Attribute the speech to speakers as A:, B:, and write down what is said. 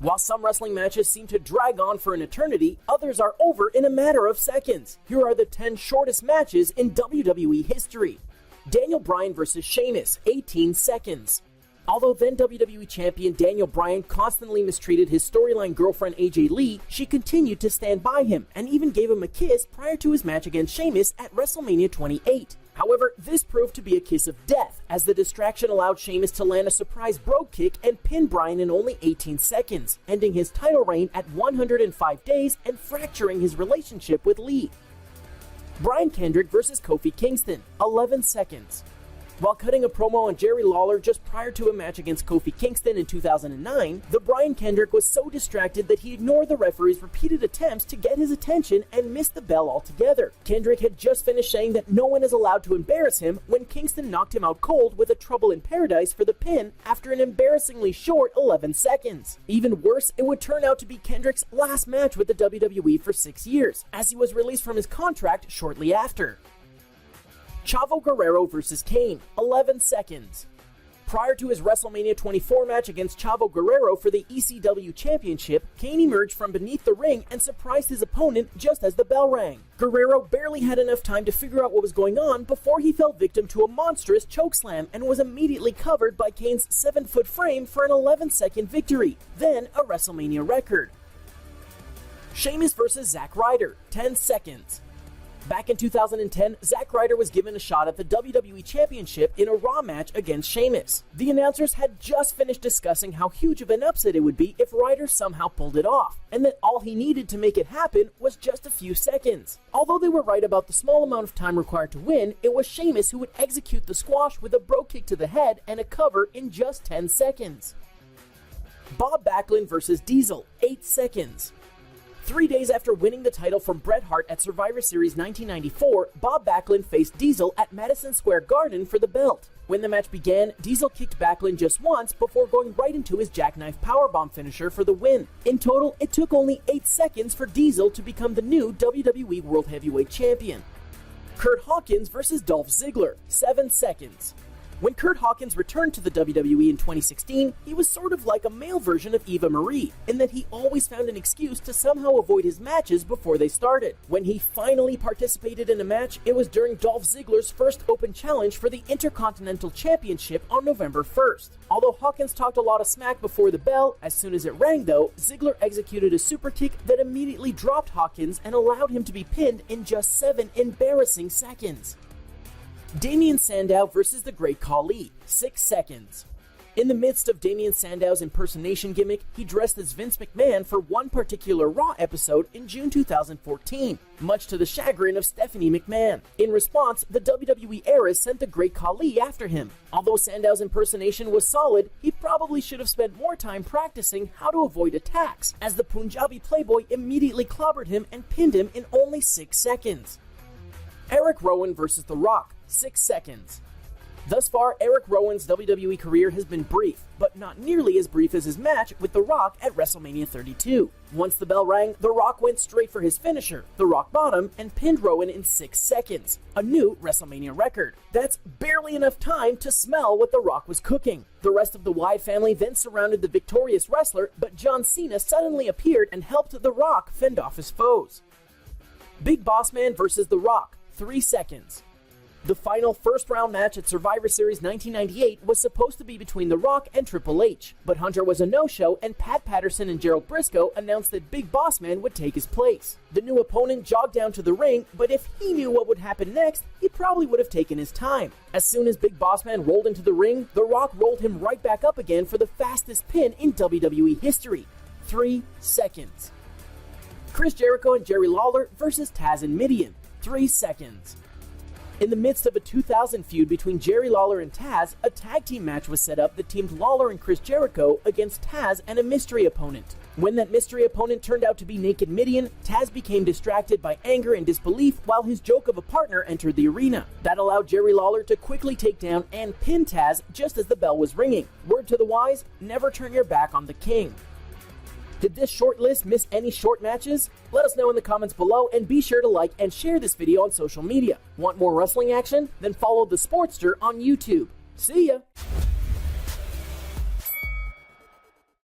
A: While some wrestling matches seem to drag on for an eternity, others are over in a matter of seconds. Here are the 10 shortest matches in WWE history. Daniel Bryan vs. Sheamus, 18 seconds. Although then WWE Champion Daniel Bryan constantly mistreated his storyline girlfriend AJ Lee, she continued to stand by him and even gave him a kiss prior to his match against Sheamus at WrestleMania 28. However, this proved to be a kiss of death, as the distraction allowed Sheamus to land a surprise brogue kick and pin Bryan in only 18 seconds, ending his title reign at 105 days and fracturing his relationship with Lee. Brian Kendrick vs. Kofi Kingston, 11 seconds. While cutting a promo on Jerry Lawler just prior to a match against Kofi Kingston in 2009, the Brian Kendrick was so distracted that he ignored the referee's repeated attempts to get his attention and missed the bell altogether. Kendrick had just finished saying that no one is allowed to embarrass him when Kingston knocked him out cold with a Trouble in Paradise for the pin after an embarrassingly short 11 seconds. Even worse, it would turn out to be Kendrick's last match with the WWE for 6 years, as he was released from his contract shortly after. Chavo Guerrero vs. Kane, 11 seconds. Prior to his WrestleMania 24 match against Chavo Guerrero for the ECW Championship, Kane emerged from beneath the ring and surprised his opponent just as the bell rang. Guerrero barely had enough time to figure out what was going on before he fell victim to a monstrous chokeslam and was immediately covered by Kane's 7-foot frame for an 11-second victory, then a WrestleMania record. Sheamus vs. Zack Ryder, 10 seconds. Back in 2010, Zack Ryder was given a shot at the WWE Championship in a Raw match against Sheamus. The announcers had just finished discussing how huge of an upset it would be if Ryder somehow pulled it off, and that all he needed to make it happen was just a few seconds. Although they were right about the small amount of time required to win, it was Sheamus who would execute the squash with a brogue kick to the head and a cover in just 10 seconds. Bob Backlund vs. Diesel, 8 seconds. 3 days after winning the title from Bret Hart at Survivor Series 1994, Bob Backlund faced Diesel at Madison Square Garden for the belt. When the match began, Diesel kicked Backlund just once before going right into his jackknife powerbomb finisher for the win. In total, it took only 8 seconds for Diesel to become the new WWE World Heavyweight Champion. Curt Hawkins vs. Dolph Ziggler, 7 seconds. When Curt Hawkins returned to the WWE in 2016, he was sort of like a male version of Eva Marie, in that he always found an excuse to somehow avoid his matches before they started. When he finally participated in a match, it was during Dolph Ziggler's first open challenge for the Intercontinental Championship on November 1st. Although Hawkins talked a lot of smack before the bell, as soon as it rang though, Ziggler executed a super kick that immediately dropped Hawkins and allowed him to be pinned in just 7 embarrassing seconds. Damien Sandow vs. the Great Khali, 6 seconds. In the midst of Damien Sandow's impersonation gimmick, he dressed as Vince McMahon for one particular Raw episode in June 2014, much to the chagrin of Stephanie McMahon. In response, the WWE era sent the Great Khali after him. Although Sandow's impersonation was solid, he probably should have spent more time practicing how to avoid attacks, as the Punjabi Playboy immediately clobbered him and pinned him in only 6 seconds. Eric Rowan vs. The Rock, 6 seconds. Thus far, Eric Rowan's WWE career has been brief, but not nearly as brief as his match with The Rock at WrestleMania 32. Once the bell rang, The Rock went straight for his finisher, the Rock Bottom, and pinned Rowan in 6 seconds, a new WrestleMania record. That's barely enough time to smell what The Rock was cooking. The rest of the Wyatt family then surrounded the victorious wrestler, but John Cena suddenly appeared and helped The Rock fend off his foes. Big Boss Man vs. The Rock, 3 seconds. The final first-round match at Survivor Series 1998 was supposed to be between The Rock and Triple H, but Hunter was a no-show and Pat Patterson and Gerald Briscoe announced that Big Boss Man would take his place. The new opponent jogged down to the ring, but if he knew what would happen next, he probably would have taken his time. As soon as Big Boss Man rolled into the ring, The Rock rolled him right back up again for the fastest pin in WWE history, 3 seconds. Chris Jericho and Jerry Lawler vs. Taz and Mideon, 3 seconds. In the midst of a 2000 feud between Jerry Lawler and Taz, a tag team match was set up that teamed Lawler and Chris Jericho against Taz and a mystery opponent. When that mystery opponent turned out to be Naked Mideon, Taz became distracted by anger and disbelief while his joke of a partner entered the arena. That allowed Jerry Lawler to quickly take down and pin Taz just as the bell was ringing. Word to the wise, never turn your back on the king. Did this short list miss any short matches? Let us know in the comments below and be sure to like and share this video on social media. Want more wrestling action? Then follow The Sportster on YouTube. See ya!